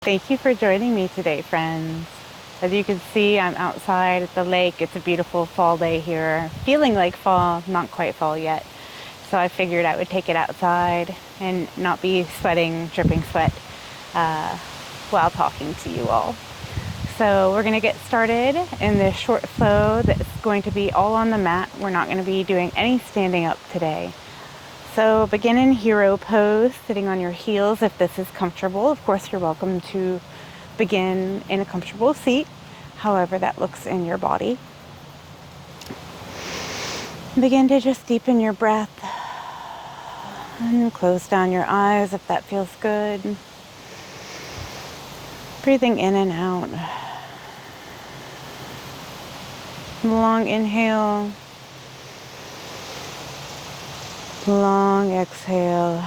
Thank you for joining me today, friends. As you can see, I'm outside at the lake. It's a beautiful fall day here. Feeling like fall, not quite fall yet. So I figured I would take it outside and not be sweating, dripping sweat while talking to you all. So we're going to get started in this short flow that's going to be all on the mat. We're not going to be doing any standing up today. So begin in hero pose, sitting on your heels if this is comfortable. Of course, you're welcome to begin in a comfortable seat, however that looks in your body. Begin to just deepen your breath and close down your eyes if that feels good. Breathing in and out. Long inhale. Long exhale.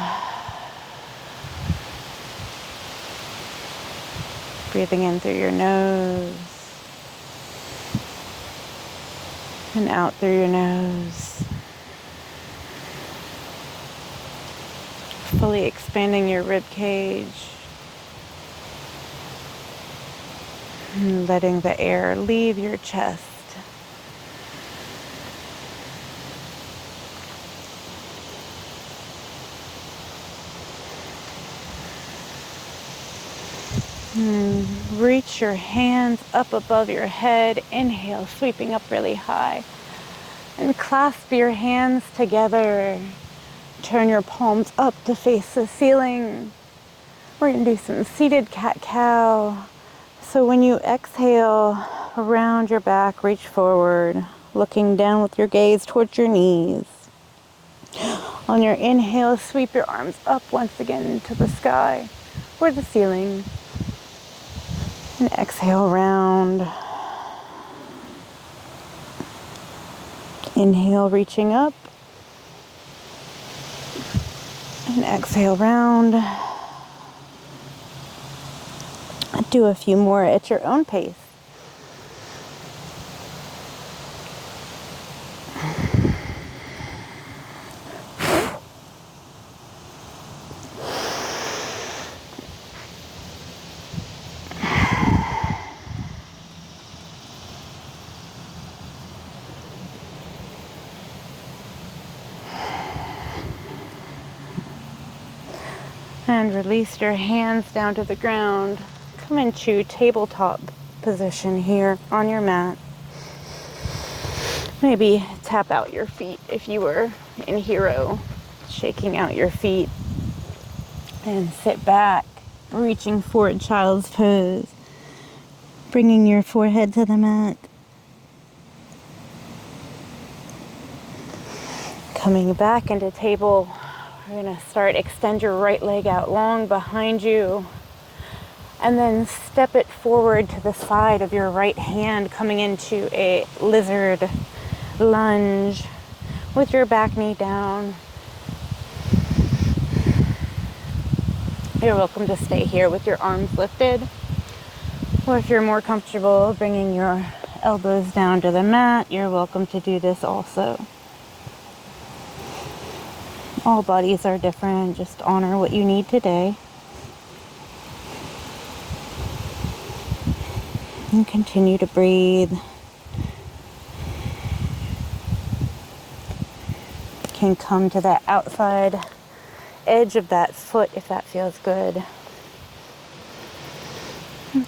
Breathing in through your nose and out through your nose. Fully expanding your rib cage and letting the air leave your chest. Reach your hands up above your head. Inhale, sweeping up really high. And clasp your hands together. Turn your palms up to face the ceiling. We're going to do some seated cat-cow. So when you exhale, around your back, reach forward, looking down with your gaze towards your knees. On your inhale, sweep your arms up once again to the sky or the ceiling. And exhale, round. Inhale, reaching up. And exhale, round. Do a few more at your own pace. And release your hands down to the ground. Come into tabletop position here on your mat. Maybe tap out your feet if you were in hero, shaking out your feet. And sit back, reaching forward, child's pose. Bringing your forehead to the mat. Coming back into table. We're going to start, extend your right leg out long behind you. And then step it forward to the side of your right hand, coming into a lizard lunge with your back knee down. You're welcome to stay here with your arms lifted. Or if you're more comfortable bringing your elbows down to the mat, you're welcome to do this also. All bodies are different. Just honor what you need today. And continue to breathe. Can come to that outside edge of that foot if that feels good.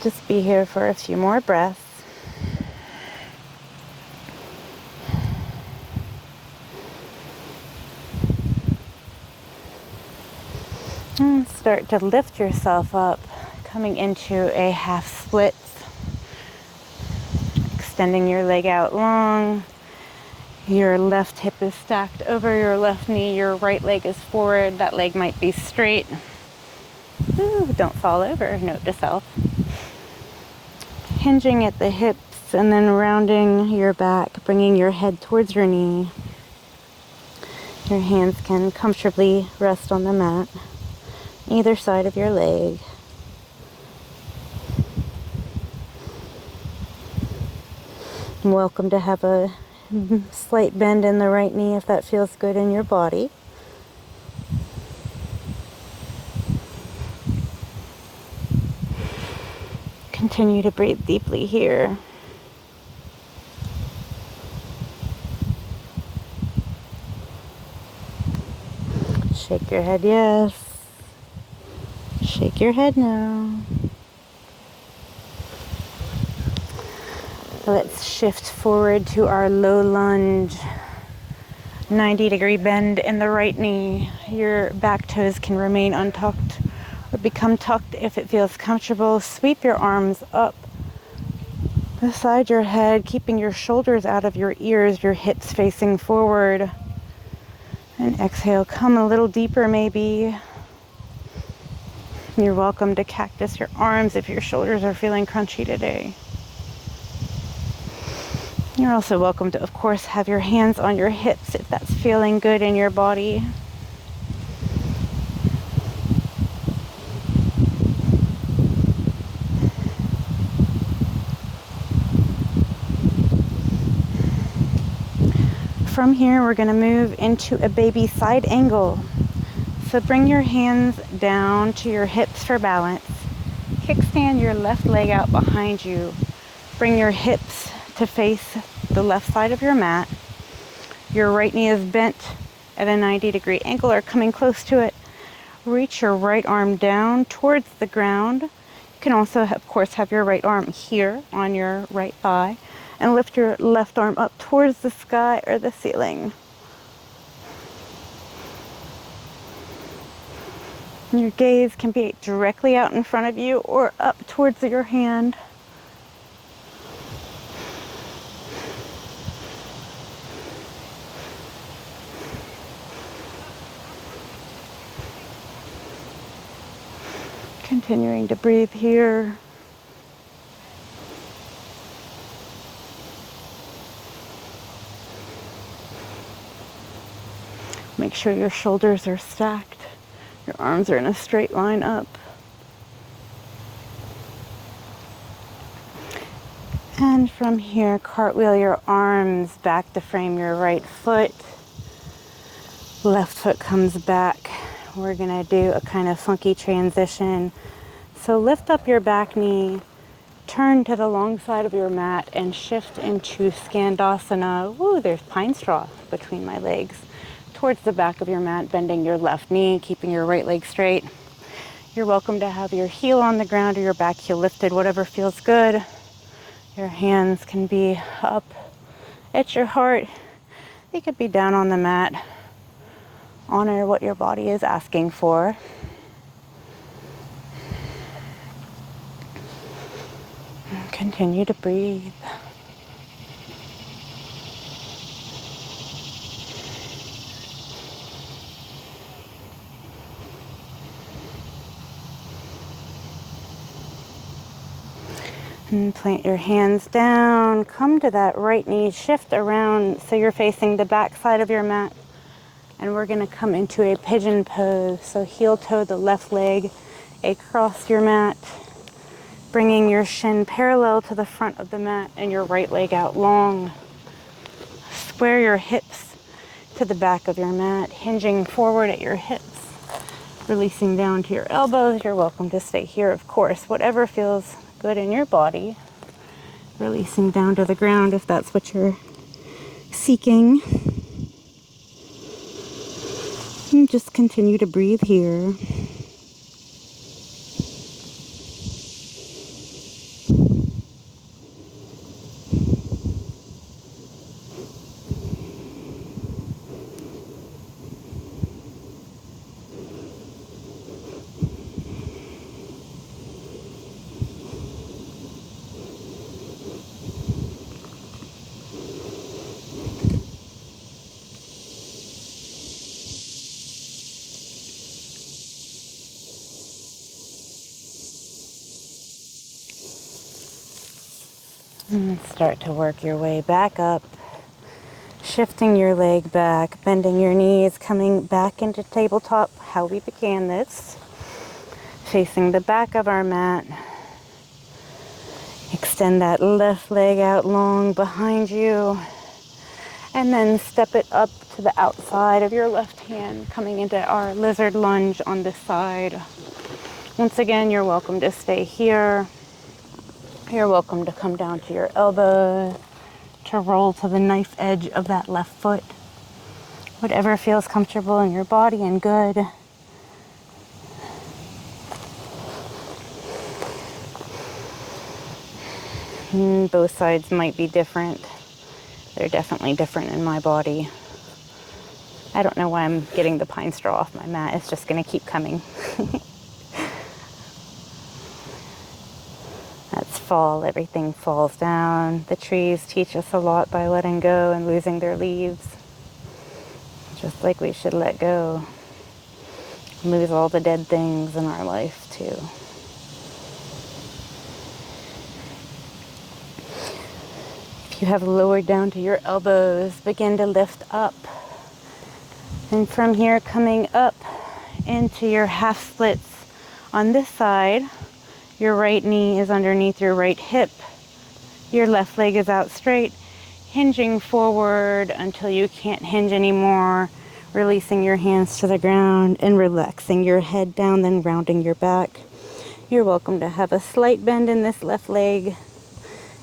Just be here for a few more breaths. And start to lift yourself up, coming into a half split. Extending your leg out long. Your left hip is stacked over your left knee. Your right leg is forward. That leg might be straight. Ooh, don't fall over, note to self. Hinging at the hips and then rounding your back, bringing your head towards your knee. Your hands can comfortably rest on the mat, either side of your leg. Welcome to have a slight bend in the right knee if that feels good in your body. Continue to breathe deeply here. Shake your head, yes. Shake your head now. Let's shift forward to our low lunge. 90-degree bend in the right knee. Your back toes can remain untucked or become tucked if it feels comfortable. Sweep your arms up beside your head, keeping your shoulders out of your ears, your hips facing forward. And exhale, come a little deeper maybe. You're welcome to cactus your arms if your shoulders are feeling crunchy today. You're also welcome to, of course, have your hands on your hips if that's feeling good in your body. From here, we're going to move into a baby side angle. So bring your hands down to your hips for balance. Kickstand your left leg out behind you. Bring your hips to face the left side of your mat. Your right knee is bent at a 90-degree angle or coming close to it. Reach your right arm down towards the ground. You can also, of course, have your right arm here on your right thigh and lift your left arm up towards the sky or the ceiling. Your gaze can be directly out in front of you or up towards your hand. Continuing to breathe here. Make sure your shoulders are stacked. Your arms are in a straight line up. And from here, cartwheel your arms back to frame your right foot. Left foot comes back. We're gonna do a kind of funky transition. So lift up your back knee, turn to the long side of your mat and shift into Skandasana. Woo, there's pine straw between my legs. Towards the back of your mat, bending your left knee, keeping your right leg straight. You're welcome to have your heel on the ground or your back heel lifted, whatever feels good. Your hands can be up at your heart. They could be down on the mat. Honor what your body is asking for. And continue to breathe. And plant your hands down, come to that right knee, shift around so you're facing the back side of your mat. And we're gonna come into a pigeon pose. So heel toe the left leg across your mat, bringing your shin parallel to the front of the mat and your right leg out long. Square your hips to the back of your mat, hinging forward at your hips, releasing down to your elbows. You're welcome to stay here, of course, whatever feels good in your body. Releasing down to the ground if that's what you're seeking. And just continue to breathe here. And start to work your way back up, shifting your leg back, bending your knees, coming back into tabletop, how we began this. Facing the back of our mat. Extend that left leg out long behind you. And then step it up to the outside of your left hand, coming into our lizard lunge on this side. Once again, you're welcome to stay here. You're welcome to come down to your elbow, to roll to the knife edge of that left foot. Whatever feels comfortable in your body and good. Both sides might be different. They're definitely different in my body. I don't know why I'm getting the pine straw off my mat. It's just going to keep coming. That's fall. Everything falls down. The trees teach us a lot by letting go and losing their leaves. Just like we should let go. Lose all the dead things in our life too. If you have lowered down to your elbows, begin to lift up. And from here, coming up into your half splits on this side, your right knee is underneath your right hip. Your left leg is out straight, hinging forward until you can't hinge anymore, releasing your hands to the ground and relaxing your head down, then rounding your back. You're welcome to have a slight bend in this left leg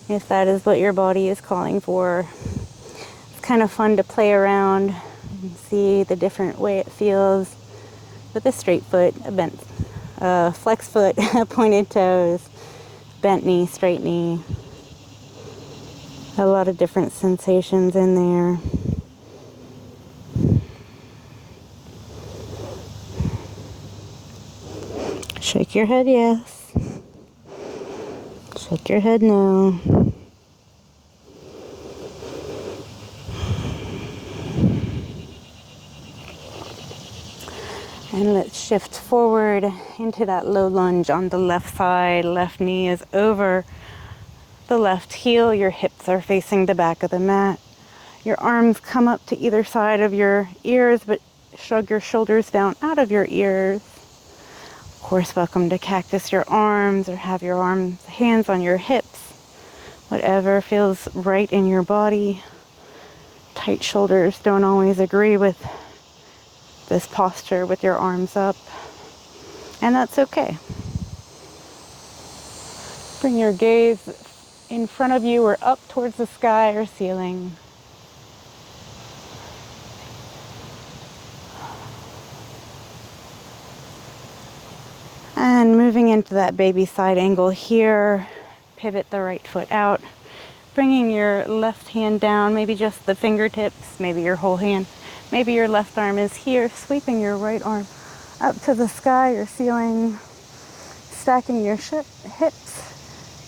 if that is what your body is calling for. It's kind of fun to play around and see the different way it feels with a straight foot, a bent, flex foot, pointed toes, bent knee, straight knee. A lot of different sensations in there. Shake your head yes. Shake your head no. And let's shift forward into that low lunge on the left side. Left knee is over the left heel. Your hips are facing the back of the mat. Your arms come up to either side of your ears, but shrug your shoulders down out of your ears. Of course, welcome to cactus your arms or have your hands on your hips. Whatever feels right in your body. Tight shoulders don't always agree with this posture with your arms up, and that's okay. Bring your gaze in front of you or up towards the sky or ceiling. And moving into that baby side angle here, pivot the right foot out, bringing your left hand down, maybe just the fingertips, maybe your whole hand. Maybe your left arm is here, sweeping your right arm up to the sky or ceiling, stacking your hips,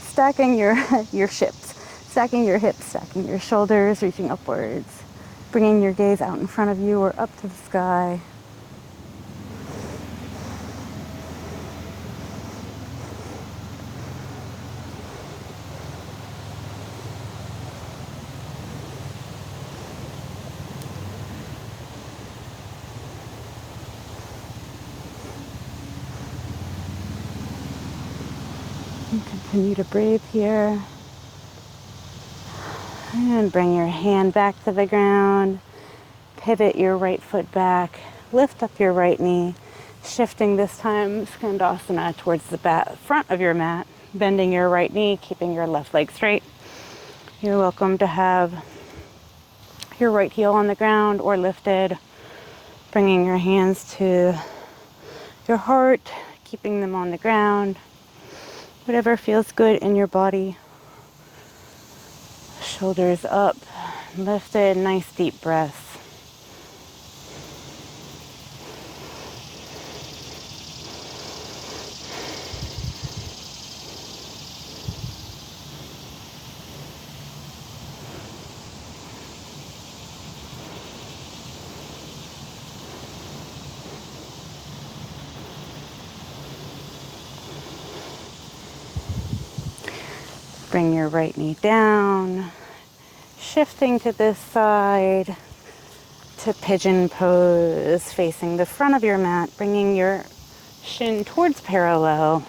stacking your stacking your hips, stacking your shoulders, reaching upwards, bringing your gaze out in front of you or up to the sky. And continue to breathe here. And bring your hand back to the ground. Pivot your right foot back. Lift up your right knee. Shifting this time, Skandasana, towards the front of your mat. Bending your right knee, keeping your left leg straight. You're welcome to have your right heel on the ground or lifted. Bringing your hands to your heart, keeping them on the ground. Whatever feels good in your body. Shoulders up, lifted, nice deep breaths. Bring your right knee down, shifting to this side to pigeon pose, facing the front of your mat, bringing your shin towards parallel,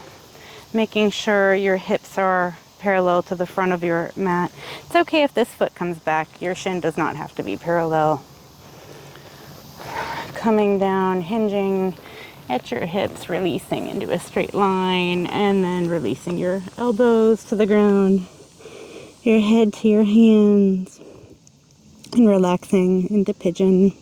making sure your hips are parallel to the front of your mat. It's okay if this foot comes back. Your shin does not have to be parallel. Coming down, hinging at your hips, releasing into a straight line, and then releasing your elbows to the ground, your head to your hands, and relaxing into pigeon.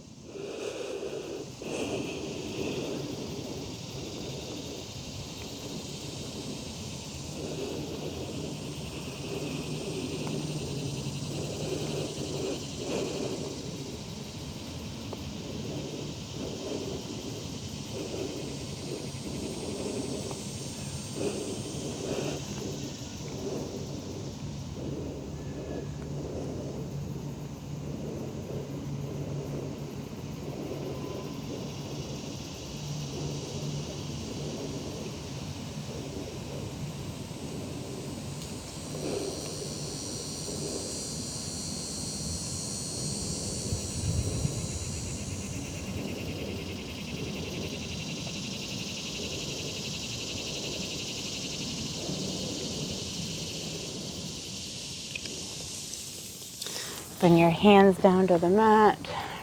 Bring your hands down to the mat.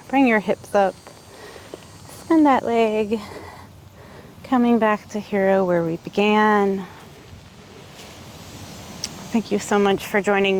Bring your hips up. Spin that leg. Coming back to hero where we began. Thank you so much for joining me.